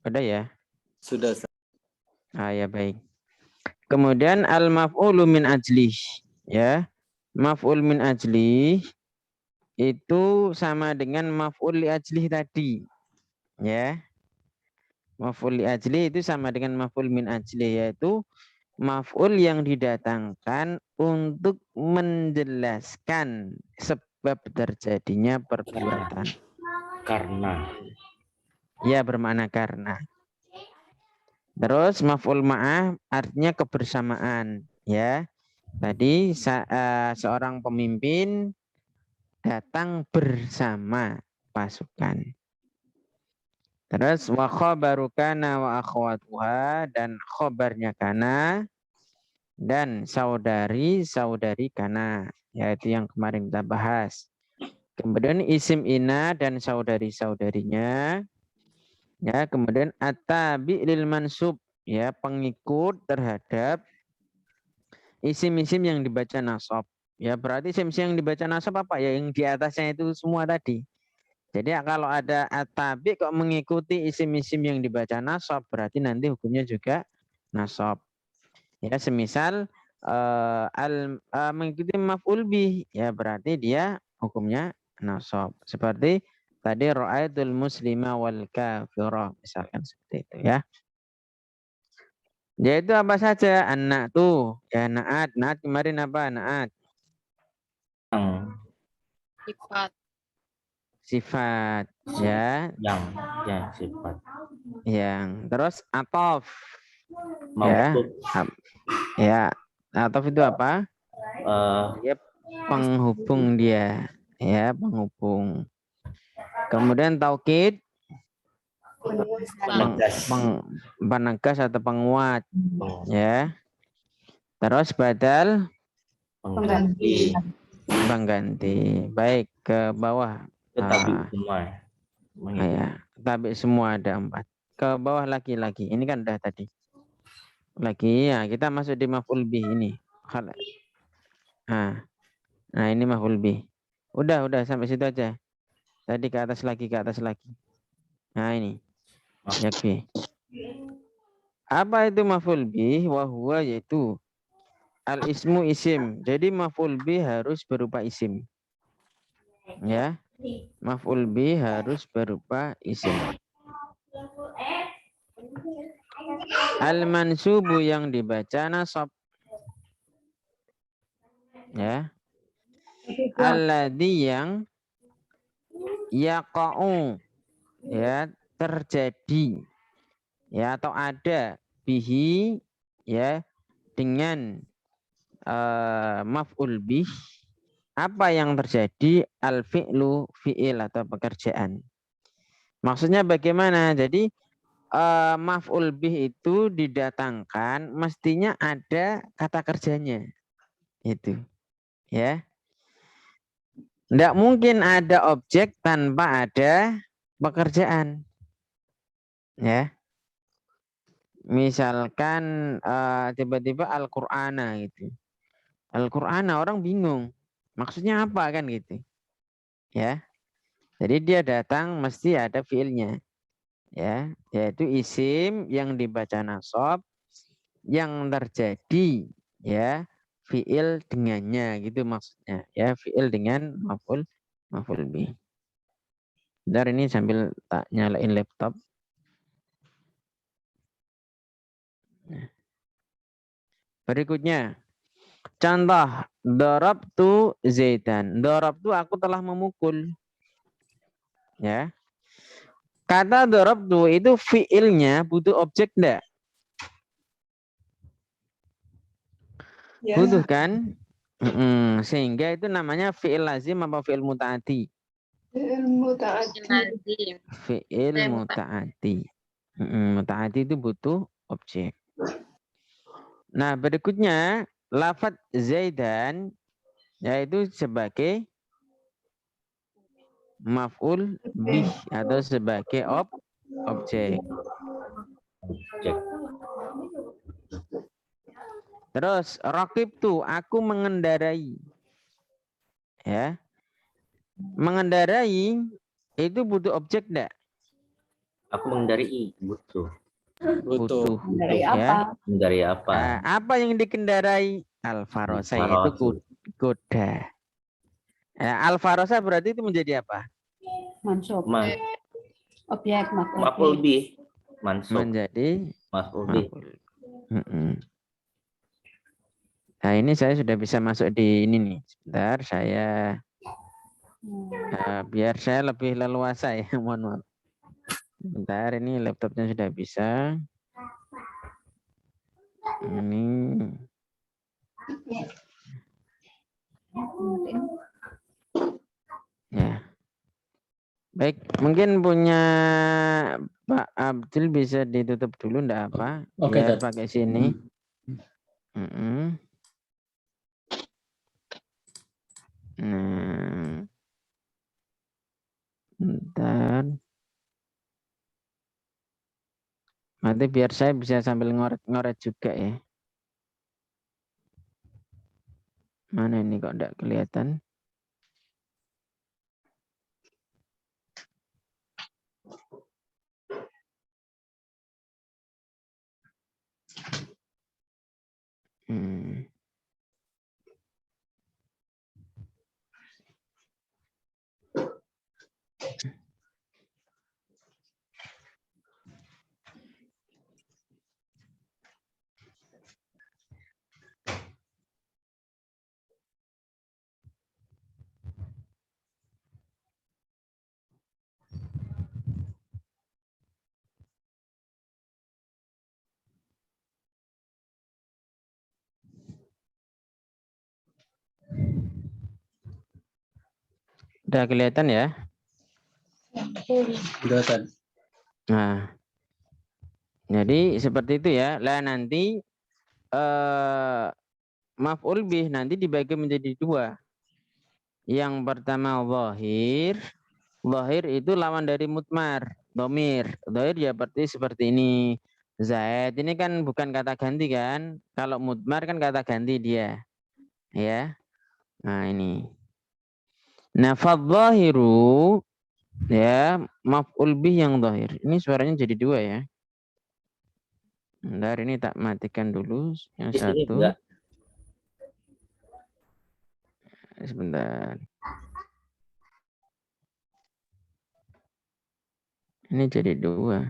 Ada ya? Sudah. Ya baik. Kemudian al-maf'ulu min ajlih. Ya. Maf'ul min ajlih itu sama dengan maf'ul li ajlih tadi. Ya. Maf'ul li ajlih itu sama dengan maf'ul min ajlih, yaitu maf'ul yang didatangkan untuk menjelaskan sebab terjadinya perbuatan. Karena. Ya, bermakna karena. Terus maf'ul ma'ah artinya kebersamaan, ya. Tadi seorang pemimpin datang bersama pasukan. Terus wa khabaru kana wa akhwatuha, dan khobarnya kana dan saudari-saudari kana, yaitu yang kemarin kita bahas. Kemudian isim ina dan saudari-saudarinya. Ya, kemudian at-tabi lil mansub, ya, pengikut terhadap isim-isim yang dibaca nasab. Ya, berarti isim-isim yang dibaca nasab apa ya? Yang di atasnya itu semua tadi. Jadi kalau ada at-tabi kok mengikuti isim-isim yang dibaca nasab, berarti nanti hukumnya juga nasab. Ya, semisal mengikuti maf'ul bih, ya berarti dia hukumnya nasab. Seperti tadi ra'aitul muslima wal kafira, misalkan seperti itu ya. Yaitu apa saja? Anak tuh, ya naat. Naat kemarin apa? Naat. Sifat. Sifat, ya. Yang, ya sifat. Yang. Terus atof. Maksud. Ya. Atof itu apa? Dia penghubung dia. Ya, penghubung. Kemudian taukid. Penegas atau penguat. Ya. Terus badal. Pengganti. Baik, ke bawah. Tabi semua. Ya, tabi semua ada 4. Ke bawah lagi-lagi. Ini kan udah tadi. Lagi ya, kita masuk di maf'ul bih ini. Nah, ini maf'ul bih. Udah sampai situ aja. Tadi ke atas lagi. Nah, ini. Yakfi. Apa itu maf'ul bih? Wahuwa yaitu al-ismu isim. Jadi maf'ul bih harus berupa isim. Ya. Maf'ul bih harus berupa isim. Al-mansubu yang dibaca nasab. Ya. Alladhi yang yaqa'u, ya, terjadi, ya, atau ada bihi, ya, dengan maf'ul bih. Apa yang terjadi? Al-fi'lu, fi'il atau pekerjaan. Maksudnya bagaimana? Jadi maf'ul bih itu didatangkan mestinya ada kata kerjanya. Itu. Ya. Tidak mungkin ada objek tanpa ada pekerjaan. Ya. Misalkan tiba-tiba Al-Qur'ana gitu. Al-Qur'ana, orang bingung. Maksudnya apa kan gitu. Ya. Jadi dia datang mesti ada fiilnya. Ya, yaitu isim yang dibaca nasab yang terjadi, ya, fiil dengannya gitu maksudnya, ya, fiil dengan maf'ul bih. Bentar, ini sambil tak nyalain laptop. Berikutnya, contoh darabtu Zaidan. Darabtu, aku telah memukul. Ya. Kata darabtu itu fiilnya butuh objek enggak? Ya. Butuh kan? Sehingga itu namanya fiil lazim apa fiil muta'ati? Fi'il muta'addi. Fi'il muta'ati. Muta'ati itu butuh objek. Nah, berikutnya lafaz Zaidan yaitu sebagai maf'ul bih atau sebagai objek. Terus raqibtu, aku mengendarai. Ya. Mengendarai itu butuh objek enggak? Aku mengendarai butuh. Butuh. Dari Ya. apa? Mengendarai apa? Apa yang dikendarai? Al-farosa, yaitu kuda. Al-farosa berarti itu menjadi apa? Mansub. Objek Maf'ul bih. Mansub. Menjadi Maf'ul bih. Nah, ini saya sudah bisa masuk di ini nih. Sebentar, saya biar saya lebih leluasa ya. Mohon maaf. Sebentar, ini laptopnya sudah bisa. Ini. Ya. Baik, mungkin punya Pak Abdul bisa ditutup dulu, enggak apa? Oke, Biar Dad. pakai sini. Nah, bentar. Nanti biar saya bisa sambil ngoret-ngoret juga ya. Mana ini kok enggak kelihatan? Udah kelihatan ya? Udah, Dad. Nah, jadi seperti itu ya. Lah nanti maf'ul bih nanti dibagi menjadi dua. Yang pertama zahir. Zahir itu lawan dari mutmar, domir. Zahir ya seperti ini. Zaid ini kan bukan kata ganti kan? Kalau mutmar kan kata ganti dia. Ya. Nah, ini. Nah, fadzahiru ya maf'ul bih yang zahir. Ini suaranya jadi dua ya. Bentar, ini tak matikan dulu yang Di sini satu. enggak. Sebentar. Ini jadi dua.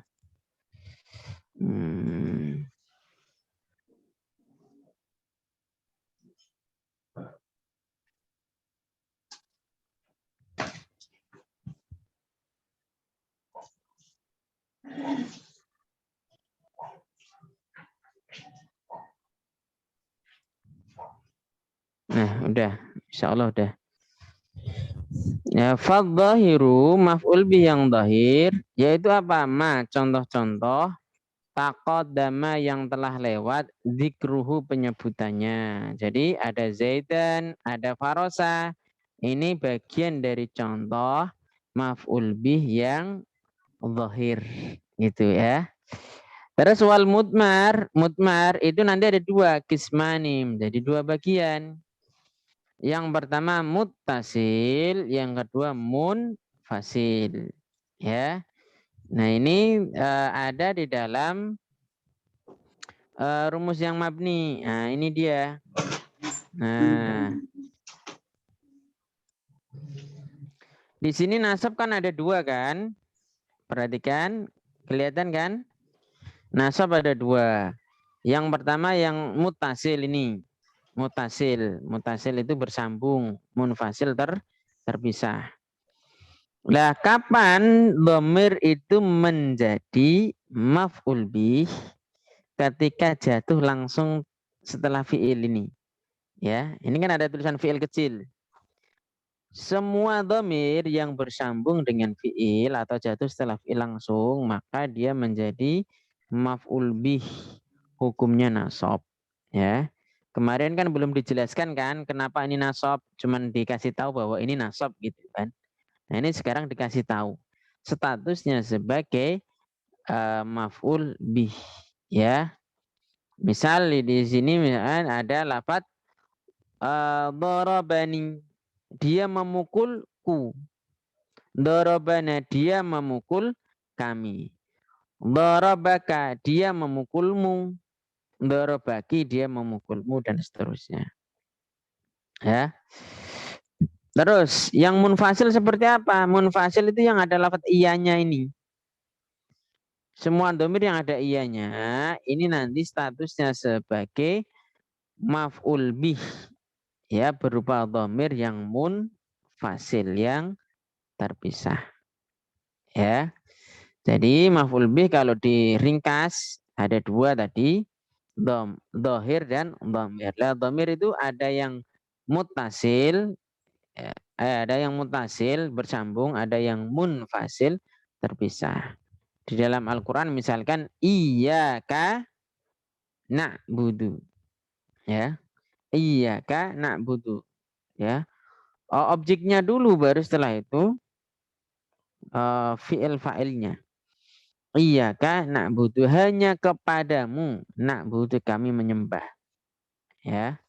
Nah, udah. Insya Allah udah. Ya, fadzahiru maf'ul bih yang zahir yaitu apa? Ma, contoh-contoh taqaddama yang telah lewat zikruhu penyebutannya. Jadi ada zaidan, ada farosa. Ini bagian dari contoh maf'ul bih yang zahir gitu ya. Terus wal mutmar itu nanti ada dua kismanim, jadi dua bagian. Yang pertama muttasil, yang kedua munfasil. Ya. Nah, ini ada di dalam rumus yang mabni. Nah, ini dia. Nah, di sini nasab kan ada dua kan? Perhatikan, kelihatan kan? Nasab ada dua. Yang pertama yang mutasil ini. Mutasil itu bersambung. Munfasil terpisah. Nah, kapan dhamir itu menjadi maf'ul bih? Ketika jatuh langsung setelah fi'il ini. Ya, ini kan ada tulisan fi'il kecil. Semua dhamir yang bersambung dengan fi'il atau jatuh setelah fi'il langsung, maka dia menjadi maf'ul bih. Hukumnya nasab. Ya. Kemarin kan belum dijelaskan kan kenapa ini nasab, cuman dikasih tahu bahwa ini nasab gitu kan. Nah, ini sekarang dikasih tahu statusnya sebagai maf'ul bih, ya. Misal di sini misalkan ada lafaz darabani, dia memukulku. Darabana, dia memukul kami. Darabaka, dia memukulmu. Darabaki, dia memukulmu, dan seterusnya. Ya. Terus yang munfasil seperti apa? Munfasil itu yang ada lafaz iyanya ini. Semua domir yang ada iyanya ini nanti statusnya sebagai maf'ul bih, ya, berupa domir yang munfasil, yang terpisah. Ya. Jadi maf'ul bih kalau diringkas ada dua tadi, dohir dan domir. Lah domir itu ada yang mutasil, ada yang mutasil bersambung, ada yang munfasil terpisah. Di dalam Al-Quran misalkan iyyaka na'budu, ya, iyyaka na'budu, ya. Objeknya dulu baru setelah itu fi'il fa'ilnya. Iyyaka na'budu, hanya kepadamu na'budu kami menyembah, ya.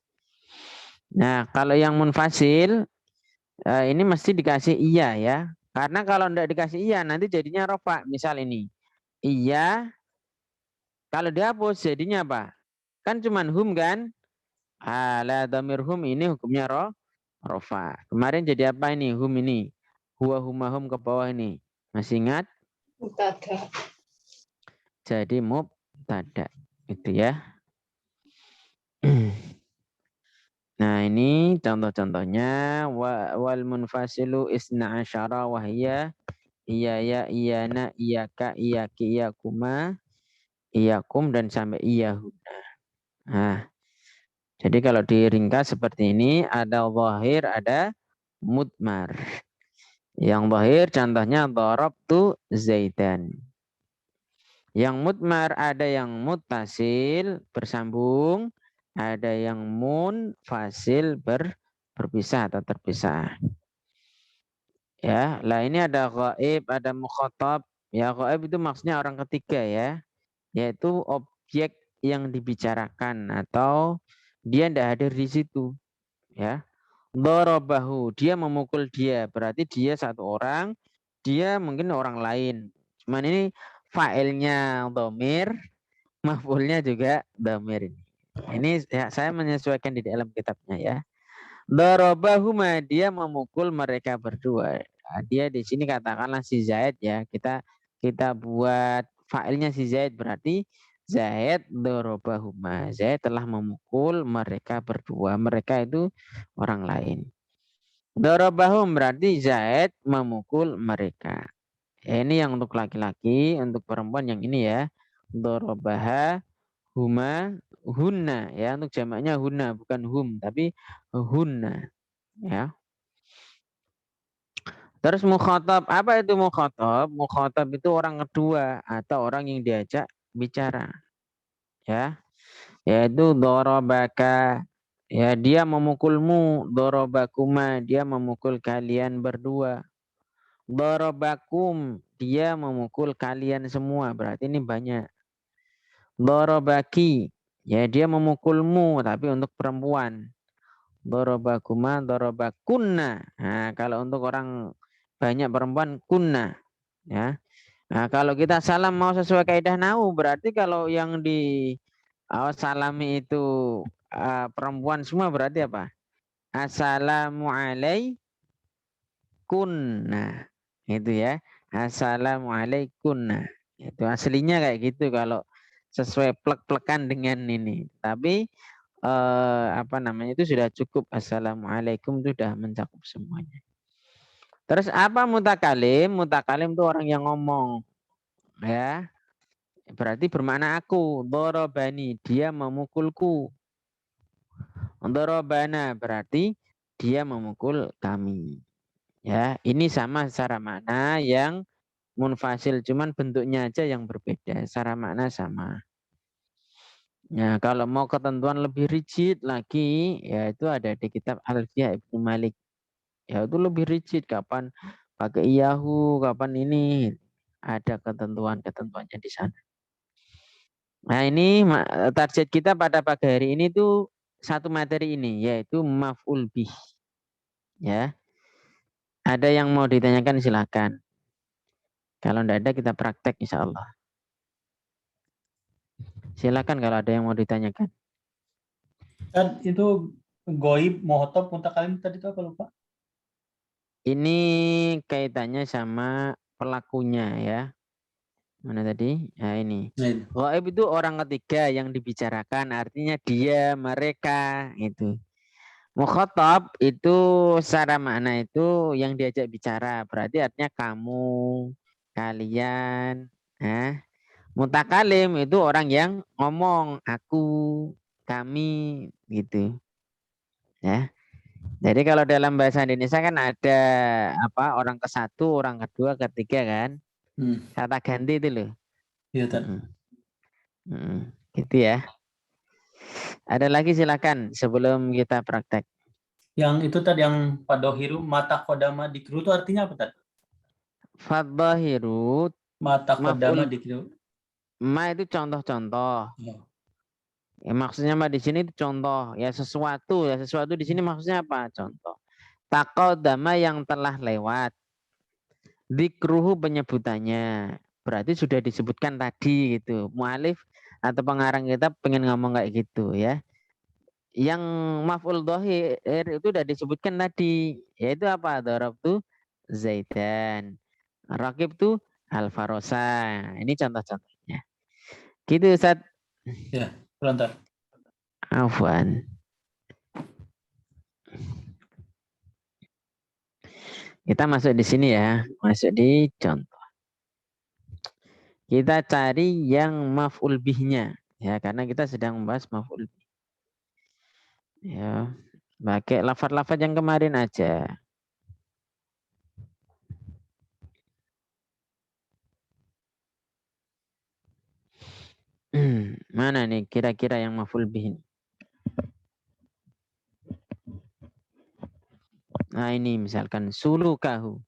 Nah, kalau yang munfasil ini mesti dikasih iya, ya. Karena kalau tidak dikasih iya nanti jadinya rofa. Misal ini iya, kalau dihapus jadinya apa? Kan cuman hum kan? Ala dhamir hum ini hukumnya rofa. Kemarin jadi apa ini? Hum ini. Huwa humahum ke bawah ini. Masih ingat? Mutada. Jadi mubtada. Itu ya. Nah ini contoh-contohnya. Wal munfasilu isna asyara wahya. Iya ya, iyana, iyaka, iyaki, iyakuma, iyakum, dan sampai iyahuna. Nah, jadi kalau diringkas seperti ini, ada zahir, ada mudmar. Yang zahir contohnya darabtu zaidan. Yang mudmar ada yang muttasil bersambung, ada yang munfasil berpisah atau terpisah. Ya, lah ini ada ghaib, ada mukhatab. Ya, ghaib itu maksudnya orang ketiga, ya, yaitu objek yang dibicarakan atau dia tidak hadir di situ, ya. Dorobahu, dia memukul dia, berarti dia satu orang, dia mungkin orang lain. Cuman ini failnya domir, maf'ulnya juga domir ini. Ini ya, saya menyesuaikan di dalam kitabnya, ya. Dorobahuma, dia memukul mereka berdua. Nah, dia di sini katakanlah si Zaid, ya. Kita buat failnya si Zaid, berarti Zaid dorobahuma. Zaid telah memukul mereka berdua. Mereka itu orang lain. Dorobahum berarti Zaid memukul mereka. Ini yang untuk laki-laki, untuk perempuan yang ini, ya. Dorobaha huma hunna, ya, untuk jamaknya hunna, bukan hum tapi hunna, ya. Terus mukhatab, apa itu mukhatab? Mukhatab itu orang kedua atau orang yang diajak bicara, ya, yaitu dorobaka, ya, dia memukulmu, dorobakuma, dia memukul kalian berdua, dorobakum, dia memukul kalian semua, berarti ini banyak. Dorobaki, ya, dia memukulmu tapi untuk perempuan. Dorobakuma, dorobakunna. Nah, kalau untuk orang banyak perempuan kunna, ya. Nah, kalau kita salam mau sesuai kaidah nahwu, berarti kalau yang di salami itu perempuan semua, berarti apa? Assalamualaikunna. Itu, ya. Assalamualaikunna. Itu aslinya kayak gitu kalau sesuai plek-plekan dengan ini. Tapi apa namanya itu sudah cukup. Assalamualaikum itu sudah mencakup semuanya. Terus apa mutakalim? Mutakalim itu orang yang ngomong, ya. Berarti bermakna aku. Dorobani, dia memukulku. Dorobana berarti dia memukul kami. Ya, ini sama secara makna yang munfasil, cuman bentuknya aja yang berbeda. Secara makna sama. Ya, kalau mau ketentuan lebih rigid lagi, ya itu ada di kitab Alfiyah Ibnu Malik. Ya itu lebih rigid, kapan pakai iyahu, kapan ini, ada ketentuannya di sana. Nah ini target kita pada pagi hari ini tuh satu materi ini, yaitu maf'ul bih. Ya, ada yang mau ditanyakan silakan. Kalau tidak ada kita praktek insya Allah. Silakan kalau ada yang mau ditanyakan. Ustaz, itu goib, muhotob, mutakalim tadi itu apa lupa? Ini kaitannya sama pelakunya ya. Mana tadi? Nah ini. Nah, itu. Gaib itu orang ketiga yang dibicarakan, artinya dia, mereka itu. Mukhatab itu secara makna itu yang diajak bicara, berarti artinya kamu, kalian. Mutakalim itu orang yang ngomong, aku, kami, gitu. Ya. Jadi kalau dalam bahasa Indonesia kan ada apa orang ke satu, orang kedua, ketiga kan. Kata ganti itu loh. Iya, Ustaz. Gitu ya. Ada lagi silakan sebelum kita praktek. Yang itu tadi yang padohiru mata kodama dikru itu artinya apa tadi? Fadzahiru Mata kodama maf'ul dikru. ma itu contoh-contoh. Oh. Ya, maksudnya mah di sini itu contoh, ya sesuatu di sini maksudnya apa? Contoh. Taqaddama yang telah lewat. Dikruhu penyebutannya. Berarti sudah disebutkan tadi gitu. Mu'alif atau pengarang kita pengen ngomong kayak gitu ya. Yang maf'ul dhahir itu sudah disebutkan tadi, yaitu apa? Darabtu Zaidan. Rakib tu Al-Farosa. Ini contoh-contohnya. Gitu Ustaz. Ya, sebentar. Afwan. Kita masuk di sini ya, masuk di contoh. Kita cari yang maf'ul bihnya ya, karena kita sedang membahas maf'ul bih. Ya, pakai lafaz-lafaz yang kemarin aja. Mana nih kira-kira yang maf'ul bih ini? Nah ini misalkan sulukahu.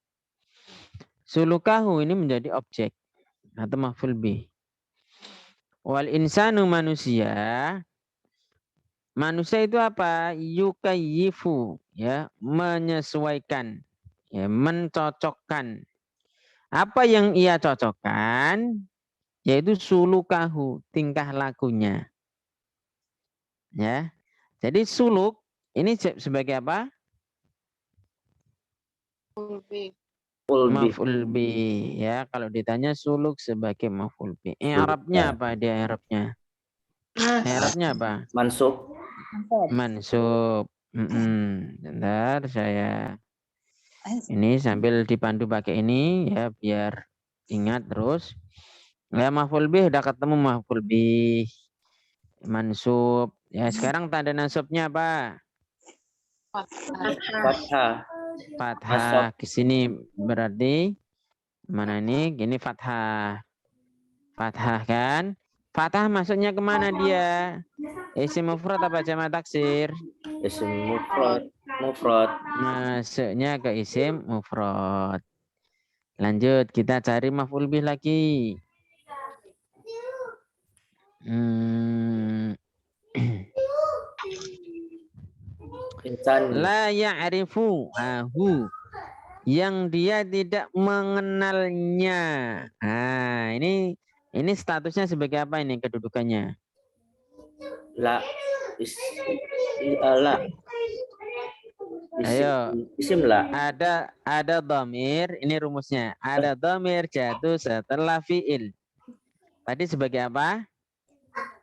Sulukahu ini menjadi objek atau maf'ul bih. Wal insanu manusia. Manusia itu apa? Yukayyifu, ya, menyesuaikan, ya, mencocokkan. Apa yang ia cocokkan? Yaitu sulukahu, tingkah lakunya. Ya. Jadi suluk ini sebagai apa? Maf'ul bih. Ya, kalau ditanya suluk sebagai maf'ul bih. Arabnya apa dia Arabnya? Arabnya apa? Mansub. Mansub. Bentar saya ini sambil dipandu pakai ini ya biar ingat terus. Ya maf'ul bih udah ketemu maf'ul bih. Mansub. Ya sekarang tanda nasabnya apa? Fathah. Fathah. Ke sini berarti mana ini? Gini fathah. Fathah kan? Fathah masuknya kemana dia? Isim mufrad apa jamak taksir? Isim mufrad. Masuknya ke isim mufrad. Lanjut kita cari maf'ul bih lagi. Insan. La ya'rifu hu, yang dia tidak mengenalnya. Nah, ini statusnya sebagai apa ini kedudukannya? La. La. Ayo. Isim la. Ada dhamir, ini rumusnya. Ada dhamir jatuh setelah fi'il. Tadi sebagai apa?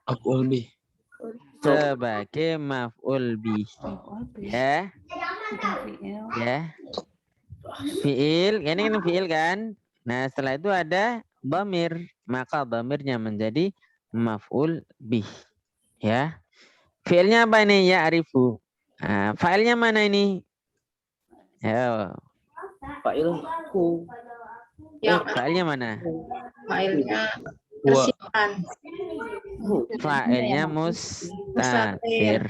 Maf'ul bih. Sebagai maf'ul bih. Ya. Ya. Fi'il, ini kan fi'il kan? Nah, setelah itu ada dhamir, maka dhamirnya menjadi maf'ul bih. Ya. Fi'ilnya apa ini? Ya arifu. Nah, fa'ilnya mana ini? Ya. Fa'ilku. Ya, Fa'ilnya mana? failnya tersimpan. Fa'ilnya mustatir.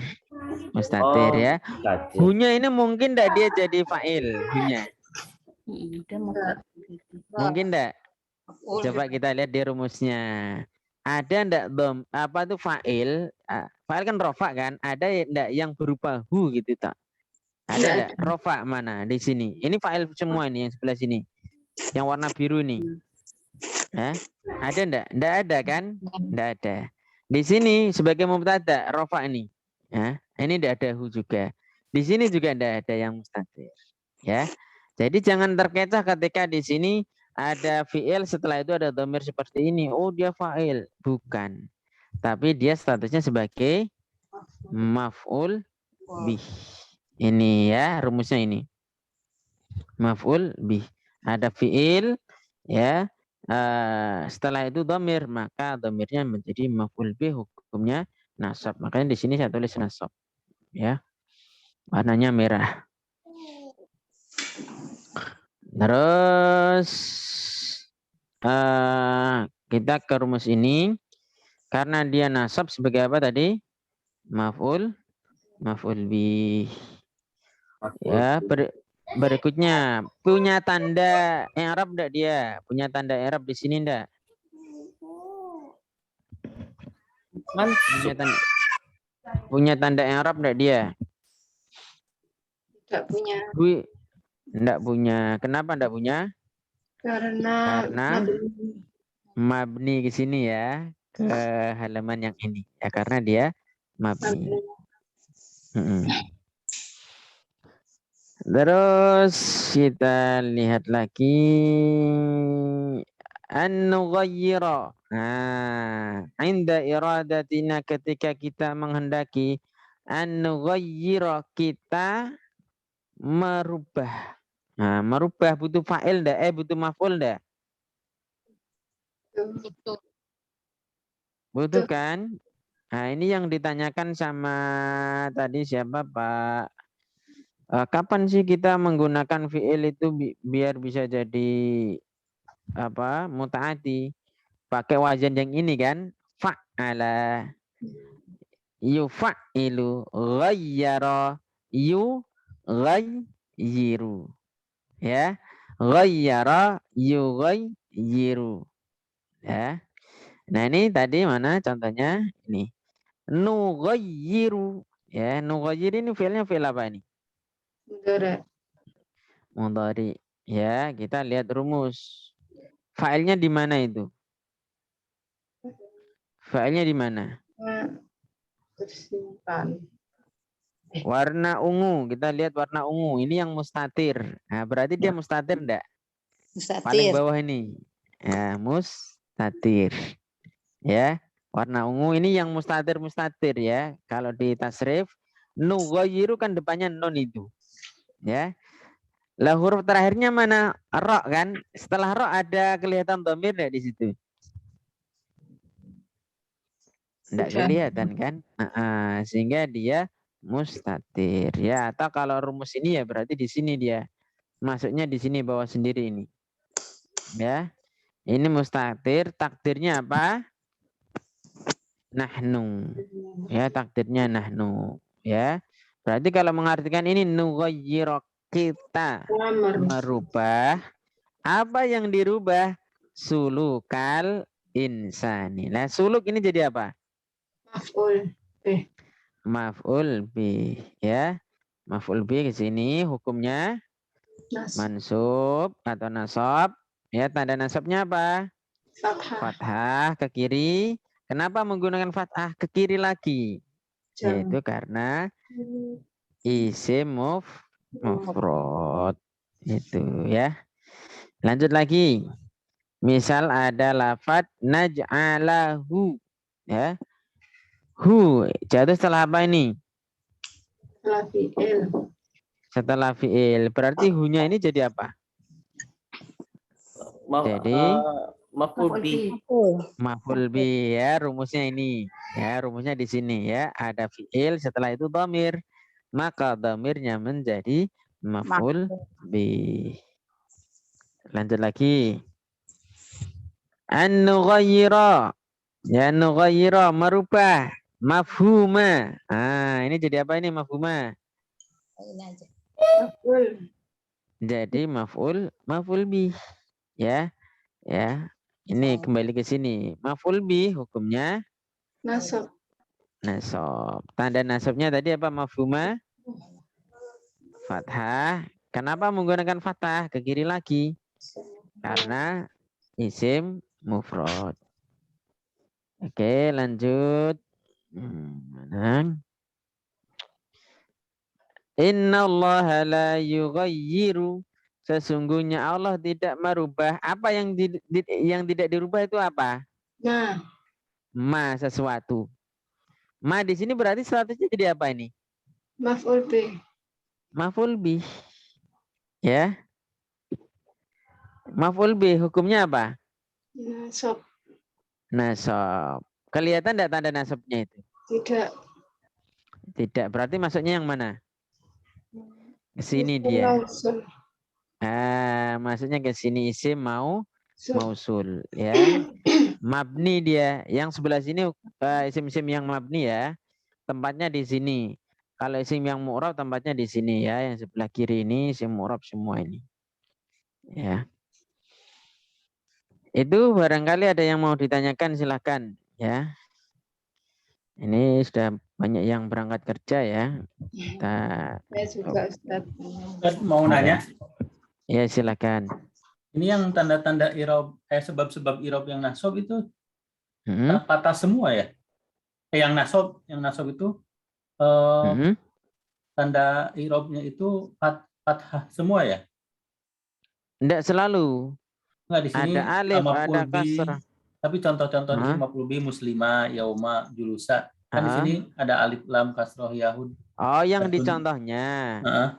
Mustatir ya. Mustatir. Hunya ini mungkin enggak dia jadi fa'il? Hunya. Mungkin enggak? Coba kita lihat di rumusnya. Ada enggak apa tuh fa'il? Fa'il kan rofa kan? Ada enggak yang berupa hu gitu tak? Ada enggak? Rofa mana di sini? Ini fa'il semua ini yang sebelah sini. Yang warna biru nih. Ada enggak? Enggak ada kan? Enggak ada. Di sini sebagai mubtada rofa ini. Ya, ini tidak ada hu juga. Di sini juga tidak ada yang mustatir. Ya. Jadi jangan terkecoh ketika di sini ada fiil setelah itu ada dhamir seperti ini. Oh, dia fa'il. Bukan. Tapi dia statusnya sebagai maf'ul bih. Ini ya rumusnya ini. Maf'ul bih. Ada fiil ya. Setelah itu dhamir, maka dhamirnya menjadi maf'ul bih, hukumnya nasab. Makanya di sini saya tulis nasab. Ya. Warnanya merah. Terus kita ke rumus ini. Karena dia nasab sebagai apa tadi? Maf'ul bih. Ya, berikutnya punya tanda i'rab enggak dia? Punya tanda i'rab di sini enggak? Punya tanda i'rab enggak dia? Tidak punya. Enggak punya. Kenapa enggak punya? Karena mabni ke sini ya, ke halaman yang ini. Ya karena dia mabni. Terus kita lihat lagi an-nughayyira. Inda iradatina ketika kita menghendaki an-nughayyira kita merubah. Merubah butuh fa'il enggak? Butuh maf'ul enggak? Butuh kan? Nah, ini yang ditanyakan sama tadi siapa Pak? Kapan sih kita menggunakan fi'il itu biar bisa jadi apa? Muta'ati. Pakai wazan yang ini kan? Fa'ala. Yufa'ilu. Ghayyara. Yughayyiru. Ya. Ghayyara. Yughayyiru. Ya. Nah ini tadi mana contohnya? Ini. Nughayyiru. Ya. Nughayyiru ini fi'ilnya fi'il apa ini? Mudhari. Ya, kita lihat rumus. Fa'ilnya di mana itu? Fa'ilnya di mana? Tersimpan. Warna ungu. Kita lihat warna ungu. Ini yang mustatir. Nah, berarti dia mustatir enggak? Paling bawah ini. Ya, mustatir. Ya, warna ungu ini yang mustatir ya. Kalau di tasrif, nughayyiru kan depannya non itu. Ya. Lah huruf terakhirnya mana? Ro kan? Setelah ro ada kelihatan dhamir enggak di situ? Enggak kelihatan kan? Sehingga dia mustatir ya. Atau kalau rumus ini ya berarti di sini dia. Masuknya di sini bawah sendiri ini. Ya. Ini mustatir, takdirnya apa? Nahnu. Ya, takdirnya nahnu. Ya. Berarti kalau mengartikan ini nughayyiru kita merubah. Apa yang dirubah? Sulukal insani. Nah, suluk ini jadi apa? Maf'ul bih. Ya. Maf'ul bih ke sini hukumnya mansub atau nasab. Ya, tanda nasabnya apa? Fathah ke kiri. Kenapa menggunakan fathah ke kiri lagi? Yaitu karena isim mufrad. Itu ya. Lanjut lagi. Misal ada lafad naj'alahu. Ya. Hu. Jatuh setelah apa ini? Setelah fi'il. Berarti hunya ini jadi apa? Jadi maf'ul bi ya, rumusnya ini. Ya, rumusnya di sini ya. Ada fi'il, setelah itu dhamir. Maka dhamirnya menjadi maf'ul bi. Lanjut lagi. An-nughayyira. Ya, nughayyira merubah. Mafhuma. Ini jadi apa ini mafhuma? Jadi maf'ul bi. Ya. Ya. Ini kembali ke sini. Maf'ul bi hukumnya Nasab. Tanda nasabnya tadi apa mafhuma? Fathah. Kenapa menggunakan fathah? Ke kiri lagi. Karena isim mufrad. Oke, lanjut. Mana? Innallaha la yughayyiru. Sesungguhnya Allah tidak merubah. Apa yang yang tidak dirubah itu apa? Nah, Sesuatu. Di sini berarti statusnya jadi apa ini? maf'ul bih. Maf'ul bih. Ya. Maf'ul bih hukumnya apa? Nasab. Nasab. Kelihatan enggak tanda nasabnya itu? Tidak. Tidak. Berarti masuknya yang mana? Ke sini Isim dia. mausul. Maksudnya ke sini isim Sul. mausul ya. Mabni dia. Yang sebelah sini isim-isim yang mabni ya. Tempatnya di sini. Kalau isim yang mu'rab tempatnya di sini ya. Yang sebelah kiri ini isim mu'rab semua ini. Ya. Itu barangkali ada yang mau ditanyakan silakan ya. Ini sudah banyak yang berangkat kerja ya. Kita Saya juga Ustaz. Ustaz mau nanya, ya silakan. ini yang tanda-tanda irob, sebab-sebab irob yang nasab itu Hmm. patah semua ya? Yang nasab itu tanda irobnya itu fathah semua ya? Enggak selalu. Enggak, di sini Ada alif, ada maf'ul bih. kasrah. Tapi contoh-contoh di sini Hah? maf'ul bih muslimah, yauma, julusa. Kan di Ah. sini ada alif lam kasroh yahud. Oh, yang di Adun. contohnya. Heeh.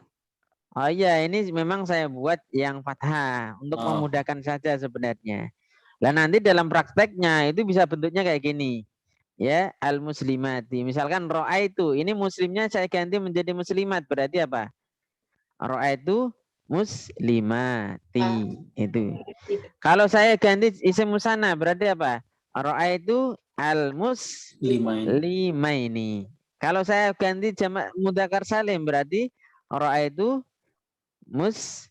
Oh iya, ini memang saya buat yang fathah untuk memudahkan saja sebenarnya. Lah nanti dalam prakteknya itu bisa bentuknya kayak gini. Ya, al-muslimati. Misalkan ro'a itu, ini muslimnya saya ganti menjadi muslimat. Berarti apa? Ro'a itu muslimati. Itu. Kalau saya ganti isim musanna berarti apa? Ro'a itu Lima ini. Kalau saya ganti jamak mudzakkar salim berarti ro'a itu muslimina.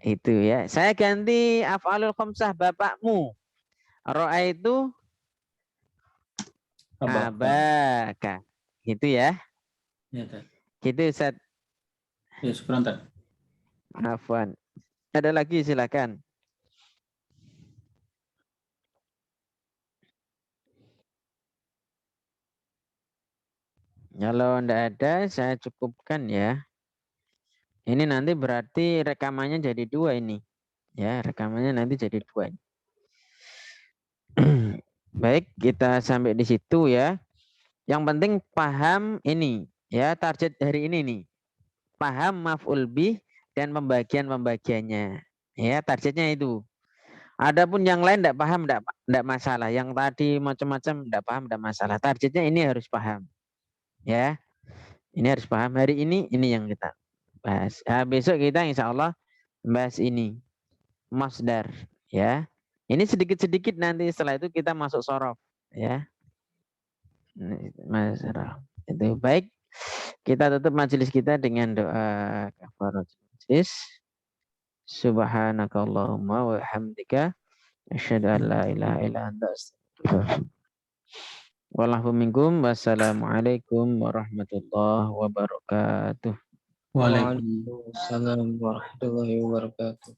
Itu ya. Saya ganti af'alul khamsah bapakmu. Ro'a itu abaka. Gitu ya. Ya, Tad. Gitu Ustaz. Ya, syukran, Tad. Afwan. Ada lagi silakan. Kalau enggak ada saya cukupkan ya. Ini nanti berarti rekamannya jadi 2 ini. Ya, rekamannya nanti jadi 2. Baik, kita sampai di situ ya. Yang penting paham ini ya, target hari ini nih. Paham maf'ul bih dan pembagian-pembagiannya. Ya, targetnya itu. Adapun yang lain enggak paham enggak masalah. Yang tadi macam-macam enggak paham enggak masalah. Targetnya ini harus paham. Ya. Ini harus paham. Hari ini yang kita bahas. Besok kita insya Allah bahas ini. Masdar. Ya. Ini sedikit-sedikit nanti setelah itu kita masuk sorof. Ya. Masdar. Itu baik. Kita tutup majelis kita dengan doa kafaratul majlis. Subhanakallahumma wa hamdika asyhadu an la ilaha illa anta astaghfiruka. Wassalamualaikum warahmatullahi wabarakatuh. Waalaikumsalam warahmatullahi wabarakatuh.